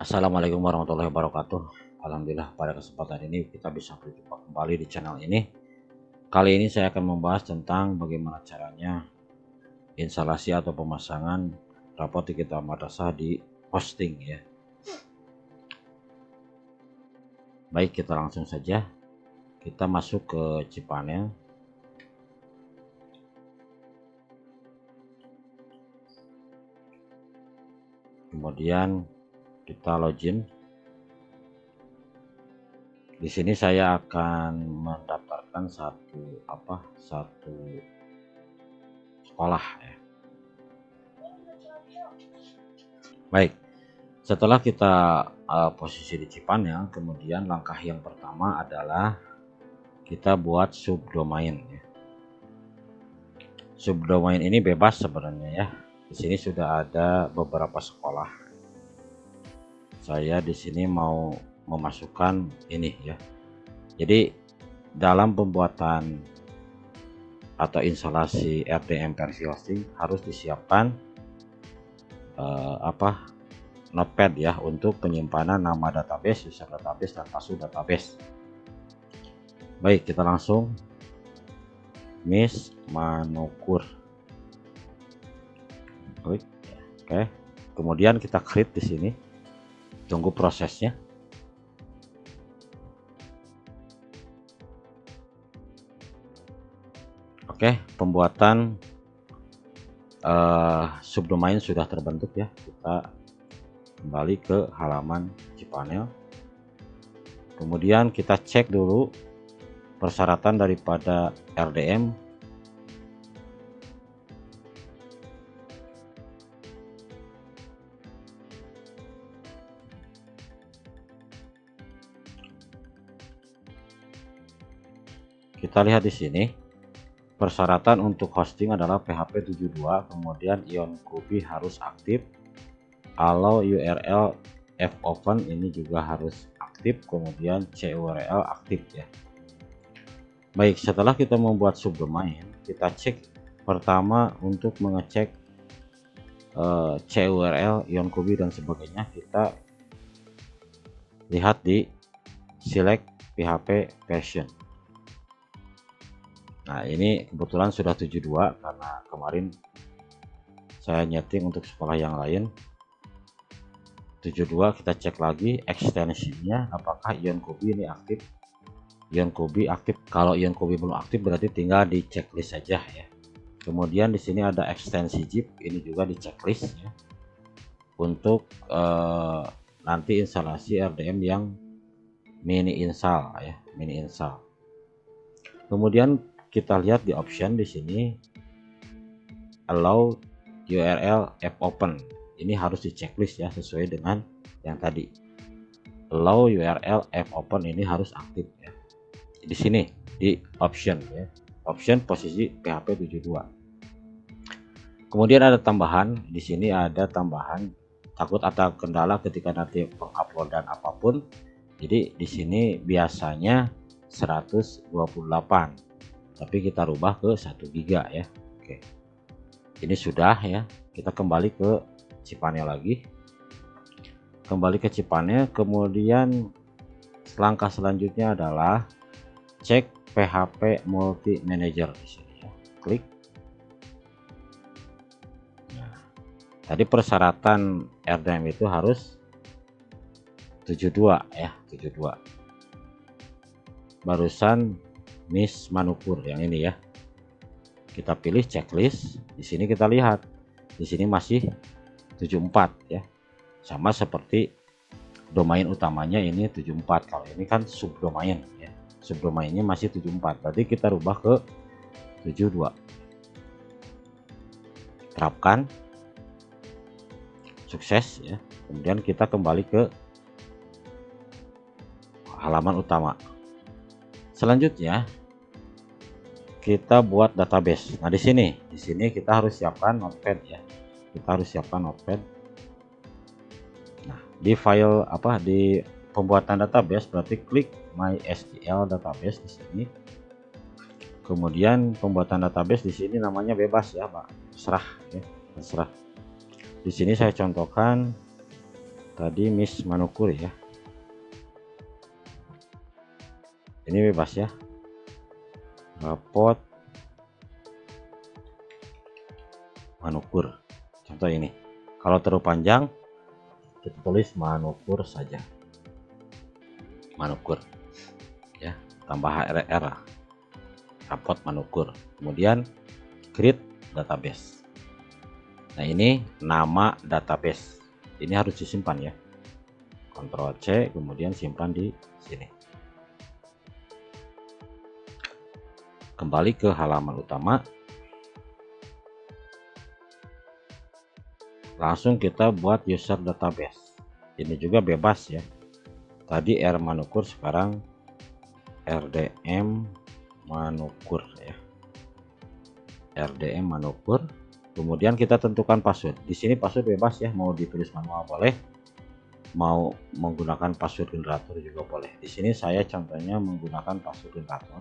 Assalamualaikum warahmatullahi wabarakatuh. Alhamdulillah pada kesempatan ini kita bisa berjumpa kembali di channel ini. Kali ini saya akan membahas tentang bagaimana caranya instalasi atau pemasangan Robotik Kita Madrasah di hosting ya. Baik, kita langsung saja. Kita masuk ke cPanel. Kemudian kita login. Di sini saya akan mendaftarkan satu sekolah ya. Baik, setelah kita posisi di cPanel, kemudian langkah yang pertama adalah kita buat subdomain ya. Subdomain ini bebas sebenarnya ya. Di sini sudah ada beberapa sekolah. Saya di sini mau memasukkan ini ya. Jadi dalam pembuatan atau instalasi RDM versi hosting harus disiapkan notepad ya untuk penyimpanan nama database, user database, dan password database. Baik, kita langsung Miss Manukur. Klik. Oke. Kemudian kita create di sini. Tunggu prosesnya. Oke, pembuatan subdomain sudah terbentuk ya. Kita kembali ke halaman cPanel. Kemudian kita cek dulu persyaratan daripada RDM. Kita lihat di sini persyaratan untuk hosting adalah PHP 72, kemudian IonQB harus aktif, allow URL fopen ini juga harus aktif, kemudian CURL aktif ya. Baik, setelah kita membuat subdomain, kita cek pertama untuk mengecek CURL, IonQB dan sebagainya. Kita lihat di select PHP version. Nah, ini kebetulan sudah 72 karena kemarin saya nyeting untuk sekolah yang lain. 72, kita cek lagi ekstensinya apakah IonQB ini aktif. IonQB aktif. Kalau IonQB belum aktif berarti tinggal di checklist saja ya. Kemudian di sini ada ekstensi zip, ini juga di checklist ya. Untuk nanti instalasi RDM yang mini install ya, mini install. Kemudian kita lihat di option di sini allow URL fopen. Ini harus di checklist ya, sesuai dengan yang tadi. Allow URL fopen ini harus aktif ya. Di sini di option ya. Option posisi PHP 72. Kemudian ada tambahan, di sini ada tambahan takut ada kendala ketika nanti penguploadan apapun. Jadi di sini biasanya 128. Tapi kita rubah ke 1 GB ya. Oke. Ini sudah ya. Kita kembali ke cPanel lagi. Kembali ke cPanel, kemudian langkah selanjutnya adalah cek PHP Multi Manager di sini ya. Klik. Nah, tadi persyaratan RDM itu harus 72 ya, 72. Barusan Miss Manukur yang ini ya. Kita pilih checklist. Di sini kita lihat. Di sini masih 74 ya. Sama seperti domain utamanya ini 74. Kalau ini kan subdomain ya. Subdomainnya masih 74. Berarti kita rubah ke 72. Terapkan. Sukses ya. Kemudian kita kembali ke halaman utama. Selanjutnya kita buat database. Nah, di sini kita harus siapkan notepad ya. Kita harus siapkan notepad. Nah, di file di pembuatan database berarti klik MySQL database di sini. Kemudian pembuatan database di sini namanya bebas ya, Pak. Terserah ya, terserah. Di sini saya contohkan tadi Miss Manukur ya, ini bebas ya, rapot Manukur. Contoh ini, kalau terlalu panjang kita tulis Manukur saja, Manukur ya, tambah HRR, rapot Manukur, kemudian create database. Nah ini nama database, ini harus disimpan ya, Ctrl C kemudian simpan di sini. Kembali ke halaman utama, langsung kita buat user database. Ini juga bebas ya, tadi R Manukur, sekarang RDM Manukur ya, RDM Manukur. Kemudian kita tentukan password. Di sini password bebas ya, mau ditulis manual boleh, mau menggunakan password generator juga boleh. Di sini saya contohnya menggunakan password generator.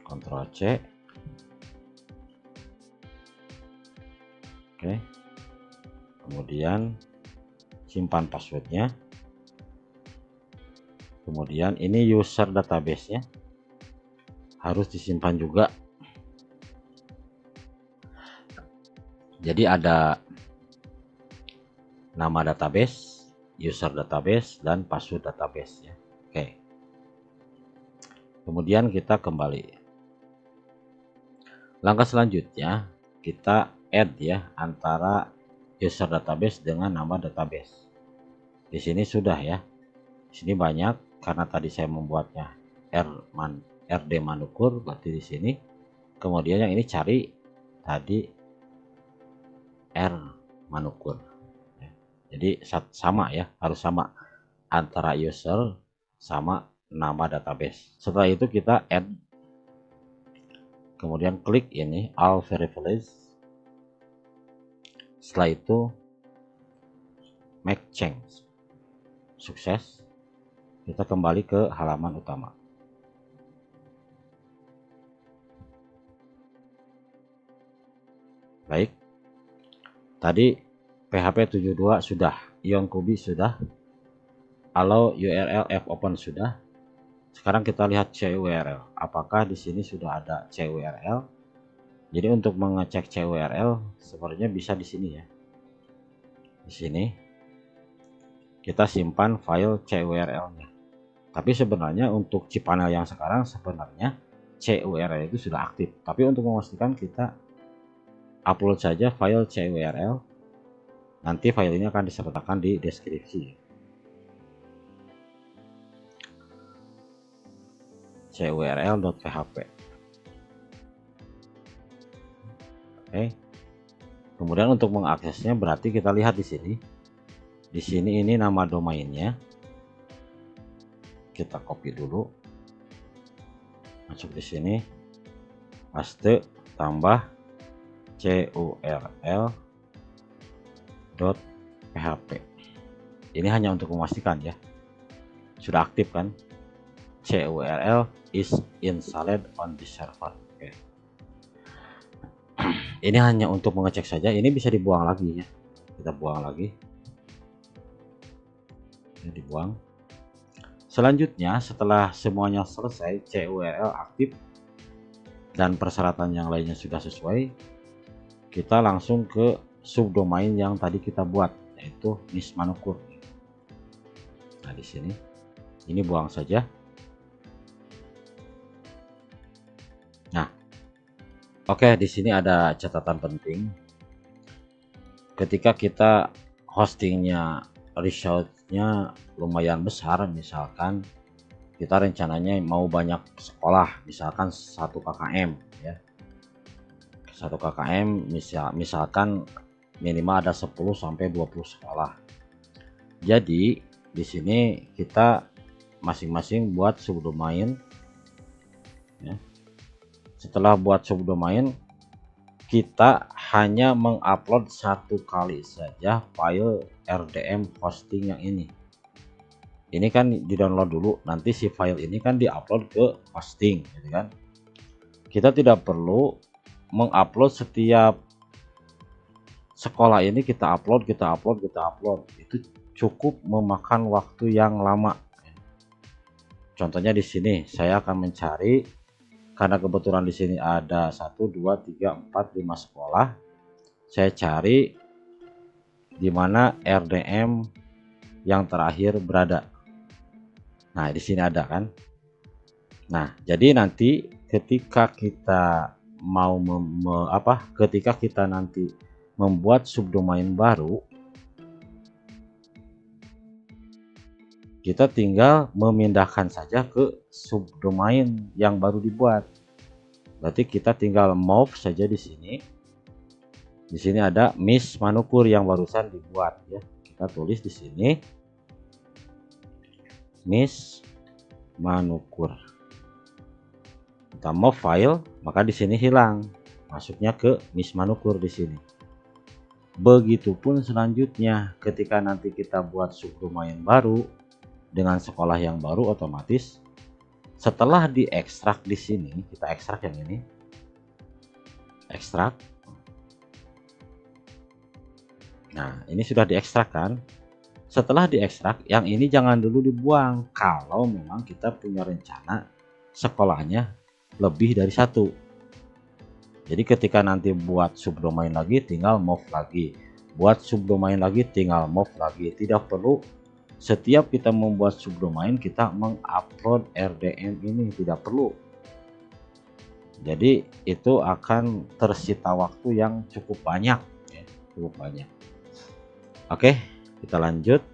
Ctrl C. Oke. Kemudian simpan passwordnya. Kemudian ini user database-nya harus disimpan juga. Jadi ada nama database, user database, dan password database ya. Oke. Kemudian kita kembali. Langkah selanjutnya kita add ya antara user database dengan nama database. Di sini sudah ya. Di sini banyak karena tadi saya membuatnya RD Manukur, berarti di sini. Kemudian yang ini cari tadi R Manukur. Jadi sama ya, harus sama antara user sama nama database. Setelah itu kita add, kemudian klik ini all variables. Setelah itu make change. Sukses. Kita kembali ke halaman utama. Baik. Tadi PHP 72 sudah, IonQuery sudah, allow URL fopen sudah. Sekarang kita lihat CURL. Apakah di sini sudah ada CURL? Jadi untuk mengecek CURL sepertinya bisa di sini ya. Di sini kita simpan file CURL-nya. Tapi sebenarnya untuk cPanel yang sekarang sebenarnya CURL itu sudah aktif. Tapi untuk memastikan kita upload saja file CURL. Nanti file ini akan disertakan di deskripsi. CURL.php. Oke. Kemudian untuk mengaksesnya berarti kita lihat di sini. Di sini ini nama domainnya. Kita copy dulu. Masuk di sini. Paste tambah curl.php. Ini hanya untuk memastikan ya. Sudah aktif kan? CURL is installed on the server. Oke. Ini hanya untuk mengecek saja. Ini bisa dibuang lagi ya. Kita buang lagi. Ini dibuang. Selanjutnya setelah semuanya selesai, CURL aktif dan persyaratan yang lainnya sudah sesuai, kita langsung ke subdomain yang tadi kita buat, yaitu Miss Manukur. Nah di sini, ini buang saja. Nah, oke, di sini ada catatan penting. Ketika kita hostingnya resultnya lumayan besar, misalkan kita rencananya mau banyak sekolah, misalkan 1 KKM ya, 1 KKM misalkan minimal ada 10-20 sekolah. Jadi di sini kita masing-masing buat subdomain ya. Setelah buat subdomain, kita hanya mengupload 1 kali saja file RDM hosting yang ini. Ini kan di-download dulu, nanti si file ini kan di-upload ke hosting gitu kan. Kita tidak perlu mengupload setiap sekolah ini kita upload, itu cukup memakan waktu yang lama. Contohnya di sini saya akan mencari, karena kebetulan di sini ada 1 2 3 4 5 sekolah. Saya cari di mana RDM yang terakhir berada. Nah, di sini ada kan. Nah, jadi nanti ketika kita mau ketika kita nanti membuat subdomain baru, kita tinggal memindahkan saja ke subdomain yang baru dibuat. Berarti kita tinggal move saja di sini. Di sini ada Miss Manukur yang barusan dibuat ya. Kita tulis di sini Miss Manukur. Kita move file, maka di sini hilang. Masuknya ke Miss Manukur di sini. Begitupun selanjutnya ketika nanti kita buat subdomain baru dengan sekolah yang baru, otomatis setelah diekstrak di sini, kita ekstrak yang ini. Ekstrak. Nah, ini sudah diekstrak kan? Setelah diekstrak, yang ini jangan dulu dibuang kalau memang kita punya rencana sekolahnya lebih dari 1. Jadi ketika nanti buat subdomain lagi, tinggal move lagi. Buat subdomain lagi, tinggal move lagi. Tidak perlu setiap kita membuat subdomain kita mengupload RDM ini, tidak perlu. Jadi itu akan tersita waktu yang cukup banyak ya, cukup banyak. Oke, kita lanjut.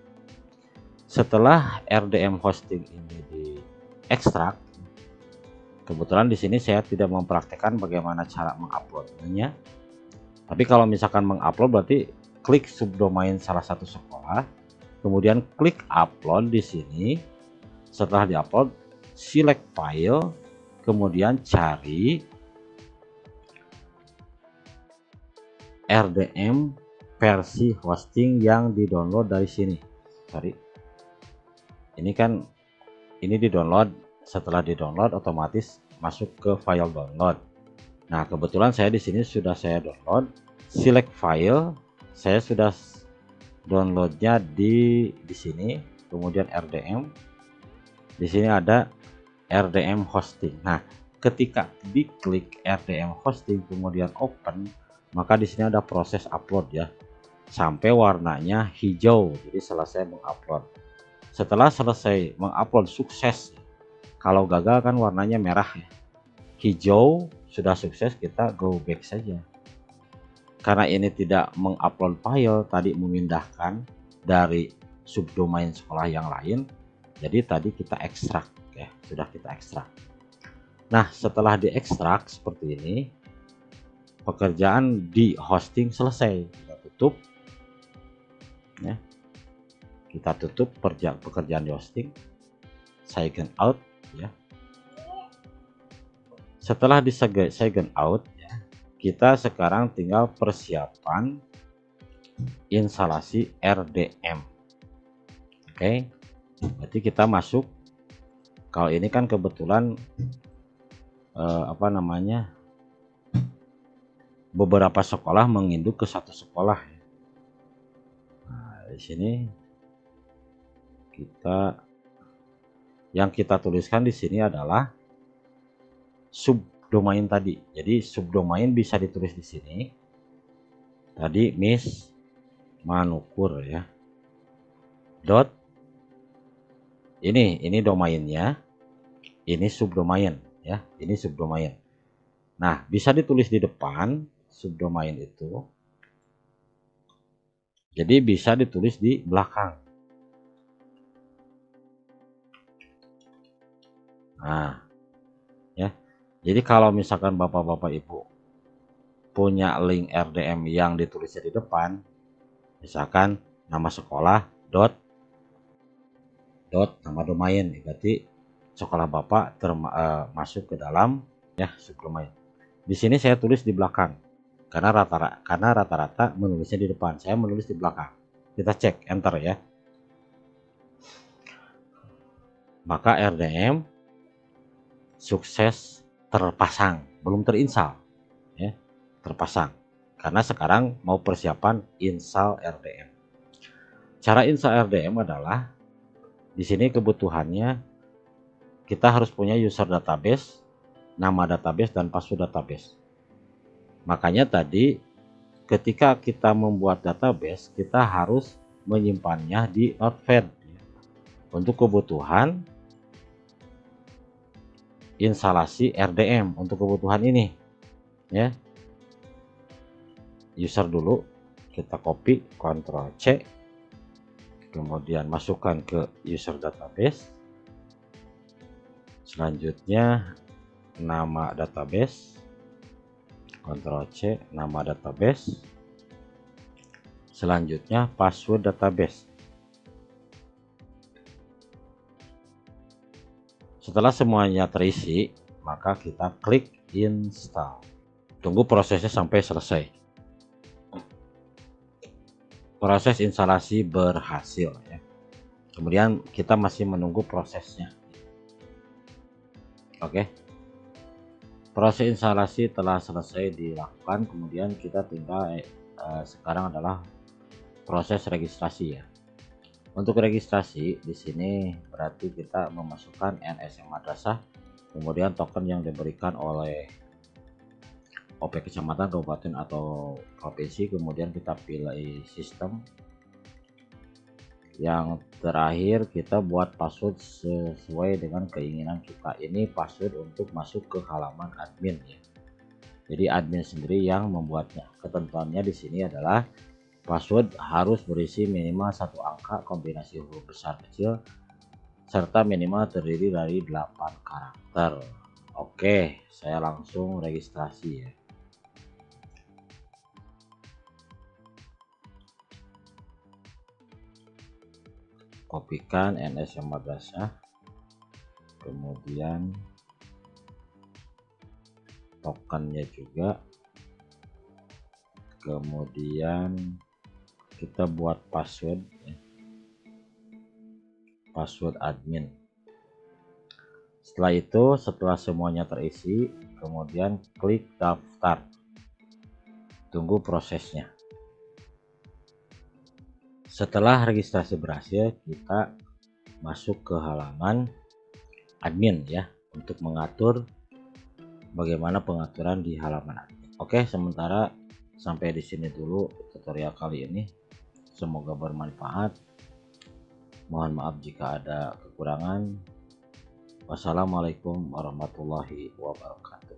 Setelah RDM hosting ini diekstrak, kebetulan di sini saya tidak mempraktekkan bagaimana cara menguploadnya. Tapi kalau misalkan mengupload berarti klik subdomain salah satu sekolah, kemudian klik upload di sini. Setelah diupload, select file, kemudian cari RDM versi hosting yang di-download dari sini. Sorry. Ini kan ini di-download, setelah di-download otomatis masuk ke file download. Nah, kebetulan saya di sini sudah saya download. Select file, saya sudah downloadnya di sini, kemudian RDM. Di sini ada RDM hosting. Nah, ketika diklik RDM hosting kemudian open, maka di sini ada proses upload ya. Sampai warnanya hijau, jadi selesai mengupload. Setelah selesai mengupload sukses, kalau gagal kan warnanya merah ya. Hijau sudah sukses, kita go back saja. Karena ini tidak mengupload file, tadi memindahkan dari subdomain sekolah yang lain, jadi tadi kita ekstrak ya, sudah kita ekstrak. Nah, setelah diekstrak seperti ini, pekerjaan di hosting selesai. Kita tutup ya, kita tutup pekerjaan di hosting, sign out ya. Setelah di sign out ya, kita sekarang tinggal persiapan instalasi RDM. Oke, berarti kita masuk. Kalau ini kan kebetulan beberapa sekolah menginduk ke satu sekolah. Nah, di sini yang kita tuliskan di sini adalah subdomain tadi. Jadi subdomain bisa ditulis di sini. Tadi Miss Manukur ya. Dot. Ini domainnya. Ini subdomain ya. Ini subdomain. Nah, bisa ditulis di depan subdomain itu. Jadi bisa ditulis di belakang. Nah, ya. Jadi kalau misalkan Bapak-bapak Ibu punya link RDM yang ditulisnya di depan, misalkan nama sekolah dot nama domain, berarti sekolah Bapak masuk ke dalam ya subdomain. Di sini saya tulis di belakang karena rata-rata menulisnya di depan, saya menulis di belakang. Kita cek enter ya. Maka RDM sukses terpasang, belum terinstall ya, terpasang. karena sekarang mau persiapan install RDM. Cara install RDM adalah di sini kebutuhannya kita harus punya user database, nama database dan password database. Makanya tadi ketika kita membuat database kita harus menyimpannya di Notepad untuk kebutuhan instalasi RDM untuk kebutuhan ini ya. User dulu kita copy, Ctrl C, kemudian masukkan ke user database, selanjutnya nama database, Ctrl C, nama database, selanjutnya password database. Setelah semuanya terisi, maka kita klik install. Tunggu prosesnya sampai selesai. Proses instalasi berhasil ya. Kemudian kita masih menunggu prosesnya. Oke. Proses instalasi telah selesai dilakukan, kemudian kita tinggal sekarang adalah proses registrasi ya. Untuk registrasi di sini berarti kita memasukkan NSM madrasah, kemudian token yang diberikan oleh OP kecamatan, kabupaten atau provinsi, kemudian kita pilih sistem. Yang terakhir kita buat password sesuai dengan keinginan kita. Ini password untuk masuk ke halaman admin ya. Jadi admin sendiri yang membuatnya. Ketentuannya di sini adalah password harus berisi minimal 1 angka kombinasi huruf besar kecil serta minimal terdiri dari 8 karakter. Oke, saya langsung registrasi ya. Kopikan NSM madrasah, kemudian tokennya juga, kemudian kita buat password ya. Password admin. Setelah itu, setelah semuanya terisi, kemudian klik daftar. Tunggu prosesnya. Setelah registrasi berhasil, kita masuk ke halaman admin ya untuk mengatur bagaimana pengaturan di halaman admin. Oke, sementara sampai di sini dulu tutorial kali ini. Semoga bermanfaat. Mohon maaf jika ada kekurangan. Wassalamualaikum warahmatullahi wabarakatuh.